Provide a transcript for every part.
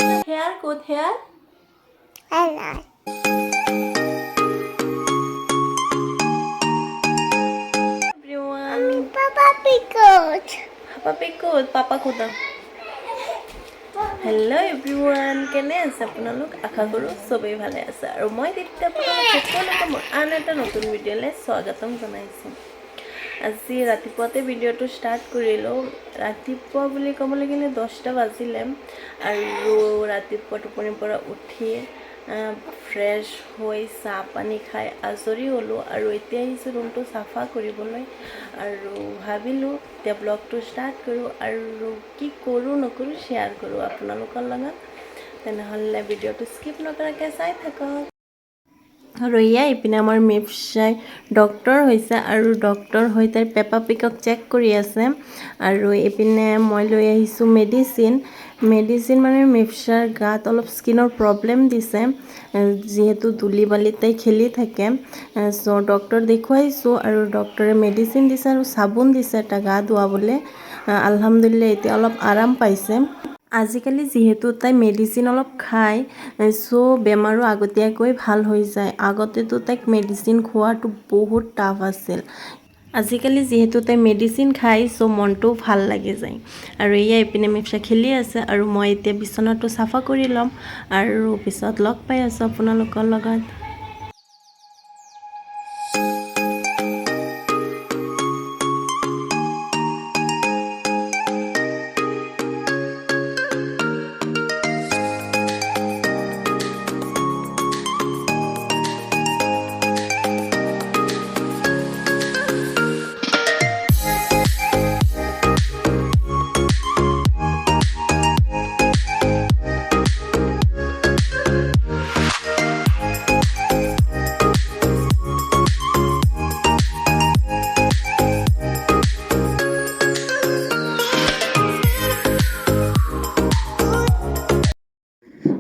Hair, good hair. Hello. Everyone. Papa Pickles. Papa Pickles. Papa Kuda. Hello everyone. কেনে আছে আপোনালোক আশা কৰো সবেই ভালে আছে আৰু মই তেতিয়া আপোনালোক সকলোকে মোৰ আন এটা নতুন ভিডিঅ'লৈ স্বাগতম জনাইছো আজি ৰাতিপুৱাতে ভিডিঅ'টো ষ্টাৰ্ট কৰিলো ৰাতিপুৱা বুলি ক'বলৈ গ'লে 10টা বাজিলে আৰু ৰাতিপুৱা টোপনিৰ পৰা উঠি ফ্ৰেছ হৈ চাহ পানী খাই আজৰি হ'লো আৰু এতিয়া আহিছো ৰুমটো সাফা কৰিবলৈ আৰু ভাবিলো এতিয়া ব্লগটো ষ্টাৰ্ট কৰো আৰু কি কৰো নকৰো শেয়াৰ কৰো আপোনালোকৰ লগত তেনেহ'লে ভিডিঅ'টো স্কিপ নকৰাকৈ চাই থাকক আৰু ইপিনে আমাৰ মিপচাই ডক্টৰ হৈছে আৰু ডক্টৰ হৈ তাই পেপা পিকক চেক কৰি আছে আৰু ইপিনে মই লৈ আহিছোঁ মেডিচিন মানে মিপচাৰ গাত অলপ স্কিনৰ প্ৰব্লেম দিছে যিহেতু ধূলি বালিত তাই খেলি থাকে চ' ডক্টৰ দেখুৱাইছোঁ আৰু ডক্টৰে মেডিচিন দিছে আৰু চাবোন দিছে এটা গা ধুৱাবলৈ আলহামদুলিল্লাহ এতিয়া অলপ আৰাম পাইছে আজিকালি যিহেতু তাই মেডিচিন অলপ খায় চ' বেমাৰো আগতীয়াকৈ ভাল হৈ যায় আগতেতো তাইক মেডিচিন খোৱাটো বহুত টাফ আছিল আজিকালি যিহেতু তাই মেডিচিন খায় চ' মনটো ভাল লাগি যায় আৰু ইপিনে মিপচা খেলি আছে আৰু মই এতিয়া বিচনাটো চাফা কৰি ল'ম আৰু পিছত লগ পাই আছোঁ আপোনালোকৰ লগত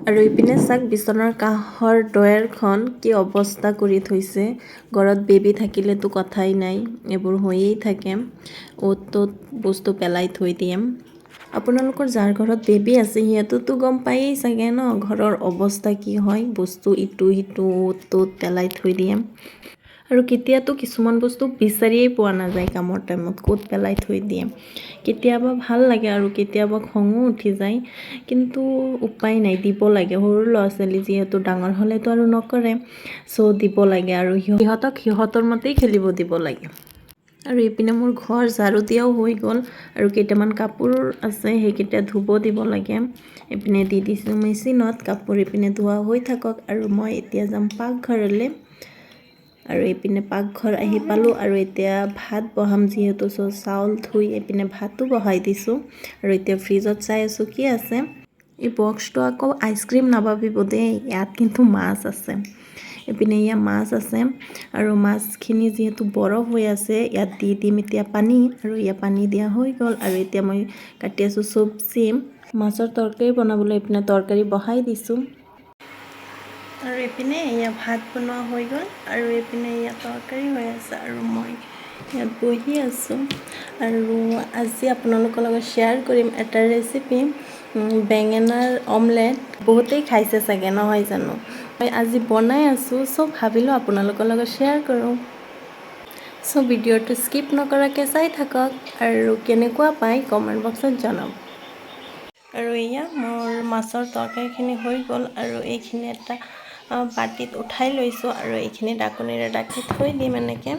আৰু ইপিনে চাক বিচনাৰ কাষৰ ডয়াৰখন কি অৱস্থা কৰি থৈছে ঘৰত বেবী থাকিলেতো কথাই নাই এইবোৰ হৈয়েই থাকে অ'ত ত'ত বস্তু পেলাই থৈ দিয়ে আপোনালোকৰ যাৰ ঘৰত বেবী আছে সিহঁতেতো গম পায়েই চাগে ন ঘৰৰ অৱস্থা কি হয় বস্তু ইটো সিটো অ'ত ত'ত পেলাই থৈ দিয়ে আৰু কেতিয়াতো কিছুমান বস্তু বিচাৰিয়েই পোৱা নাযায় কামৰ টাইমত ক'ত পেলাই থৈ দিয়ে কেতিয়াবা ভাল লাগে আৰু কেতিয়াবা খঙো উঠি যায় কিন্তু উপায় নাই দিব লাগে সৰু ল'ৰা ছোৱালী যিহেতু ডাঙৰ হ'লেতো আৰু নকৰে চ' দিব লাগে আৰু সিহঁতক সিহঁতৰ মতেই খেলিব দিব লাগে আৰু ইপিনে মোৰ ঘৰ ঝাৰু দিয়াও হৈ গ'ল আৰু কেইটামান কাপোৰ আছে সেইকেইটা ধুব দিব লাগে ইপিনে দি দিছোঁ মেচিনত কাপোৰ ইপিনে ধোৱা হৈ থাকক আৰু মই এতিয়া যাম পাকঘৰলৈ আৰু ইপিনে পাকঘৰ আহি পালোঁ আৰু এতিয়া ভাত বহাম যিহেতু চাউল ধুই ইপিনে ভাতো বহাই দিছোঁ আৰু এতিয়া ফ্ৰিজত চাই আছোঁ কি আছে এই বক্সটো আকৌ আইচক্ৰীম নাভাবিব দেই ইয়াত কিন্তু মাছ আছে ইপিনে মাছ আছে আৰু মাছখিনি যিহেতু বৰফ হৈ আছে ইয়াত দি দিম এতিয়া পানী আৰু পানী দিয়া হৈ গ'ল আৰু এতিয়া মই কাটি আছোঁ চব্জি মাছৰ তৰকাৰী বনাবলৈ ইপিনে তৰকাৰী বহাই দিছোঁ আৰু ইপিনে ভাত বনোৱা হৈ গ'ল আৰু ইপিনে তৰকাৰী হৈ আছে আৰু মই ইয়াত বহি আছোঁ আৰু আজি আপোনালোকৰ লগত শ্বেয়াৰ কৰিম এটা ৰেচিপি বেঙেনাৰ অমলেট বহুতেই খাইছে চাগে নহয় জানো মই আজি বনাই আছোঁ চ' ভাবিলোঁ আপোনালোকৰ লগত শ্বেয়াৰ কৰোঁ চ' ভিডিঅ'টো স্কিপ নকৰাকৈ চাই থাকক আৰু কেনেকুৱা পায় কমেণ্ট বক্সত জনাব আৰু মোৰ মাছৰ তৰকাৰীখিনি হৈ গ'ল আৰু এইখিনি এটা বাটিত উঠাই লৈছোঁ আৰু এইখিনি ডাকনিৰে ডাকি থৈ দিম এনেকৈ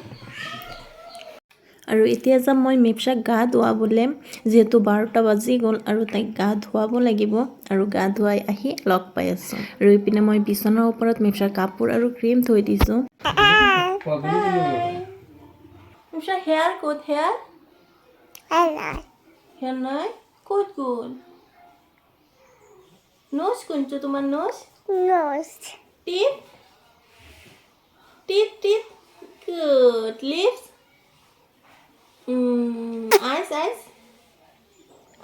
আৰু এতিয়া যাম মই মিপচাক গা ধুৱাবলৈ যিহেতু 12টা বাজি গ'ল আৰু তাইক গা ধুৱাব লাগিব আৰু গা ধুৱাই আহি লগ পাই আছোঁ আৰু ইপিনে মই বিচনাৰ ওপৰত মিপচাৰ কাপোৰ আৰু ক্ৰীম থৈ দিছোঁ মিপচাৰ হেয়াৰ ক'ত হেয়াৰ নাই ক'ত গ'ল নোজ কোনটো তোমাৰ নোজ টিপ good lips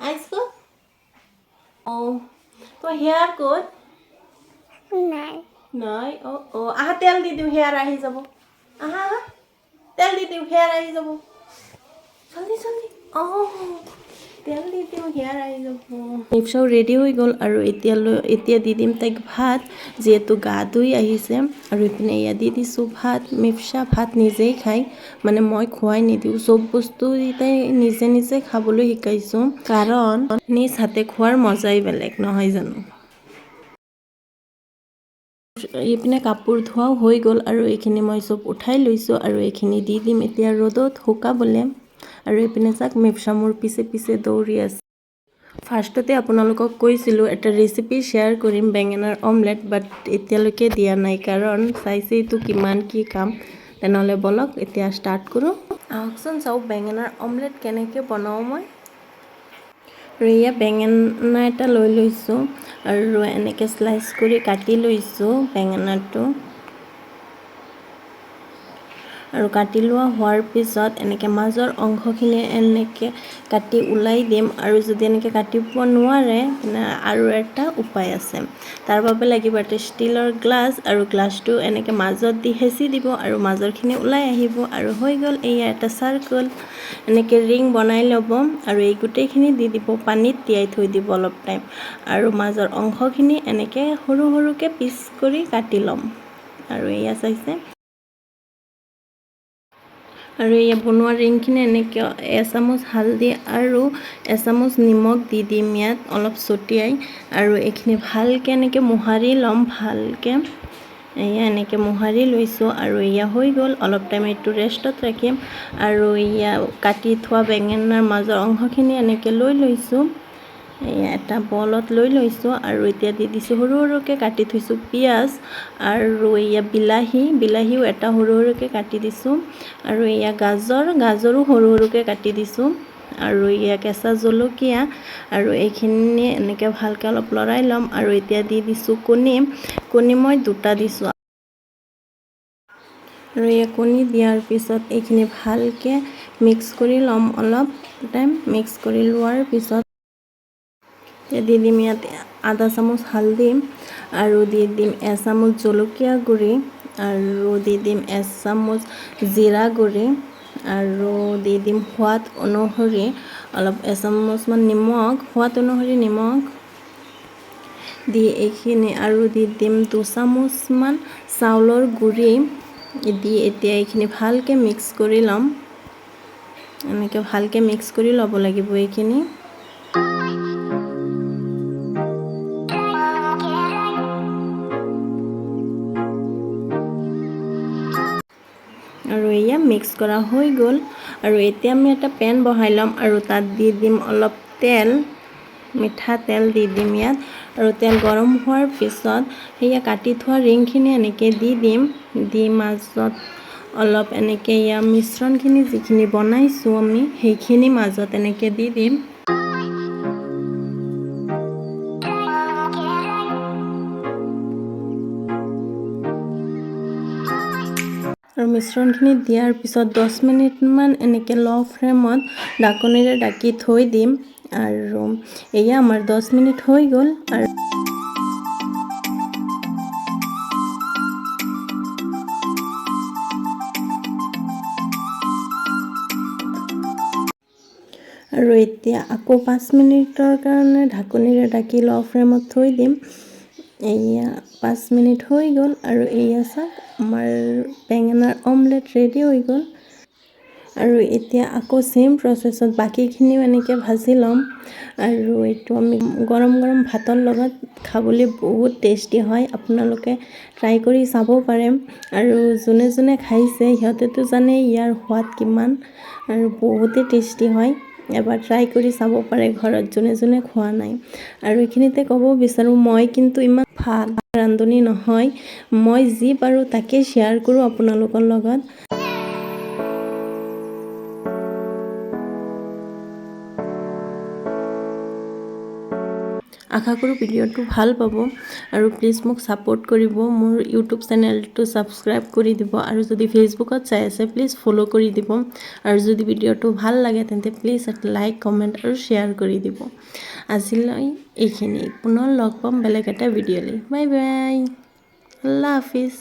eyes good oh তোমাৰ হেয়াৰ ক'ত নাই আহা তেল দি দিওঁ হেয়াৰ আহি যাব আহা তেল দি দিওঁ হেয়াৰ আহি যাব জলদি তেল দি দিওঁ হিয়াৰ আহি যাব মিফচাও ৰেডি হৈ গ'ল আৰু এতিয়া দি দিম তাইক ভাত যিহেতু গা ধুই আহিছে আৰু ইপিনে এয়া দি দিছোঁ ভাত মিফচা ভাত নিজেই খায় মানে মই খুৱাই নিদিওঁ চব বস্তু তাই নিজে নিজে খাবলৈ শিকাইছোঁ কাৰণ নিজ হাতে খোৱাৰ মজাই বেলেগ নহয় জানো এইপিনে কাপোৰ ধোৱাও হৈ গ'ল আৰু এইখিনি মই চব উঠাই লৈছোঁ আৰু এইখিনি দি দিম এতিয়া ৰ'দত শুকাবলৈ আৰু এইপিনে চাওক মিফচা মোৰ পিছে পিছে দৌৰি আছে ফাৰ্ষ্টতে আপোনালোকক কৈছিলোঁ এটা ৰেচিপি শ্বেয়াৰ কৰিম বেঙেনাৰ অমলেট বাট এতিয়ালৈকে দিয়া নাই কাৰণ চাইছে এইটো কিমান কি কাম তেনেহ'লে বলক এতিয়া ষ্টাৰ্ট কৰোঁ আহকচোন চাওক বেঙেনাৰ অমলেট কেনেকৈ বনাওঁ মই আৰু এয়া বেঙেনা এটা লৈ লৈছোঁ আৰু এনেকৈ স্লাইচ কৰি কাটি লৈছোঁ বেঙেনাটো আৰু কাটি লোৱা হোৱাৰ পিছত এনেকৈ মাজৰ অংশখিনি এনেকৈ কাটি ওলাই দিম আৰু যদি এনেকৈ কাটিব নোৱাৰে তেনে আৰু এটা উপায় আছে তাৰ বাবে লাগিব এটা ষ্টীলৰ গ্লাছ আৰু গ্লাছটো এনেকৈ মাজত দি হেঁচি দিব আৰু মাজৰখিনি ওলাই আহিব আৰু হৈ গ'ল এয়া এটা চাৰ্কল এনেকৈ ৰিং বনাই ল'ব আৰু এই গোটেইখিনি দি দিব পানীত তিয়াই থৈ দিব অলপ টাইম আৰু মাজৰ অংশখিনি এনেকৈ সৰু সৰুকৈ পিচ কৰি কাটি ল'ম আৰু এয়া চাইছে আৰু এই বনোৱা ৰিংখিনি এনেকৈ এচামুচ হালধি আৰু এচামুচ নিমখ দি দিম ইয়াত অলপ ছটিয়াই আৰু এইখিনি ভালকৈ এনেকৈ মোহাৰি ল'ম ভালকৈ এয়া এনেকৈ মোহাৰি লৈছোঁ আৰু এয়া হৈ গ'ল অলপ টাইম এইটো ৰেষ্টত ৰাখিম আৰু এয়া কাটি থোৱা বেঙেনাৰ মাজৰ অংশখিনি এনেকৈ লৈ লৈছোঁ এয়া এটা বলত লৈ লৈছোঁ আৰু এতিয়া দি দিছোঁ সৰু সৰুকৈ কাটি থৈছোঁ পিঁয়াজ আৰু এয়া বিলাহীও এটা সৰু সৰুকৈ কাটি দিছোঁ আৰু এয়া গাজৰো সৰু সৰুকৈ কাটি দিছোঁ আৰু এয়া কেঁচা জলকীয়া আৰু এইখিনি এনেকৈ ভালকৈ অলপ লৰাই ল'ম আৰু এতিয়া দি দিছোঁ কণী মই দুটা দিছোঁ আৰু এয়া কণী দিয়াৰ পিছত এইখিনি ভালকৈ মিক্স কৰি ল'ম অলপ টাইম মিক্স কৰি লোৱাৰ পিছত দি দিম ইয়াত আধা চামুচ হালধি আৰু দি দিম এচামুচ জলকীয়া গুড়ি আৰু দি দিম এচামুচ জিৰা গুড়ি আৰু দি দিম সোৱাদ অনুসৰি অলপ এচামুচমান নিমখ সোৱাদ অনুসৰি নিমখ দি এইখিনি আৰু দি দিম দুচামুচমান চাউলৰ গুড়ি দি এতিয়া এইখিনি ভালকৈ মিক্স কৰি ল'ম এনেকৈ ভালকৈ মিক্স কৰি ল'ব লাগিব এইখিনি আৰু এয়া মিক্স কৰা হৈ গ'ল আৰু এতিয়া আমি এটা পেন বহাই ল'ম আৰু তাত দি দিম অলপ তেল মিঠাতেল দি দিম ইয়াত আৰু তেল গৰম হোৱাৰ পিছত সেয়া কাটি থোৱা ৰিংখিনি এনেকৈ দি দিম দি মাজত অলপ এনেকৈ ইয়াৰ মিশ্ৰণখিনি যিখিনি বনাইছোঁ আমি সেইখিনি মাজত এনেকৈ দি দিম আৰু মিশ্ৰণখিনি দিয়াৰ পিছত 10 মিনিটমান এনেকৈ ল' ফ্লেমত ঢাকনিৰে ঢাকি থৈ দিম আৰু এয়া আমাৰ 10 মিনিট হৈ গ'ল আৰু এতিয়া আকৌ 5 মিনিটৰ কাৰণে ঢাকনিৰে ঢাকি ল' ফ্লেমত থৈ দিম এয়া 5 মিনিট হৈ গ'ল আৰু এয়া চাওক আমাৰ বেঙেনাৰ অমলেট ৰেডি হৈ গ'ল আৰু এতিয়া আকৌ চেম প্ৰচেছত বাকীখিনিও এনেকৈ ভাজি ল'ম আৰু এইটো আমি গৰম গৰম ভাতৰ লগত খাবলৈ বহুত টেষ্টি হয় আপোনালোকে ট্ৰাই কৰি চাব পাৰে আৰু যোনে যোনে খাইছে সিহঁতেতো জানে ইয়াৰ সোৱাদ কিমান আৰু বহুতেই টেষ্টি হয় এবাৰ ট্ৰাই কৰি চাব পাৰে ঘৰত যোনে যোনে খোৱা নাই আৰু এইখিনিতে ক'ব বিচাৰোঁ মই কিন্তু ইমান ভাল ৰান্ধনি নহয় মই যি পাৰোঁ তাকে শ্বেয়াৰ কৰোঁ আপোনালোকৰ লগত আশা কৰোঁ ভিডিঅ'টো ভাল পাব আৰু প্লিজ মোক ছাপোৰ্ট কৰিব মোৰ ইউটিউব চেনেলটো ছাবস্ক্ৰাইব কৰি দিব আৰু যদি ফেচবুকত চাই আছে প্লিজ ফ'ল' কৰি দিব আৰু যদি ভিডিঅ'টো ভাল লাগে তেন্তে প্লিজ এটা লাইক কমেণ্ট আৰু শ্বেয়াৰ কৰি দিব আজিলৈ এইখিনি পুনৰ লগ পাম বেলেগ এটা ভিডিঅ'লৈ বাই বাই আল্লাহ হাফিজ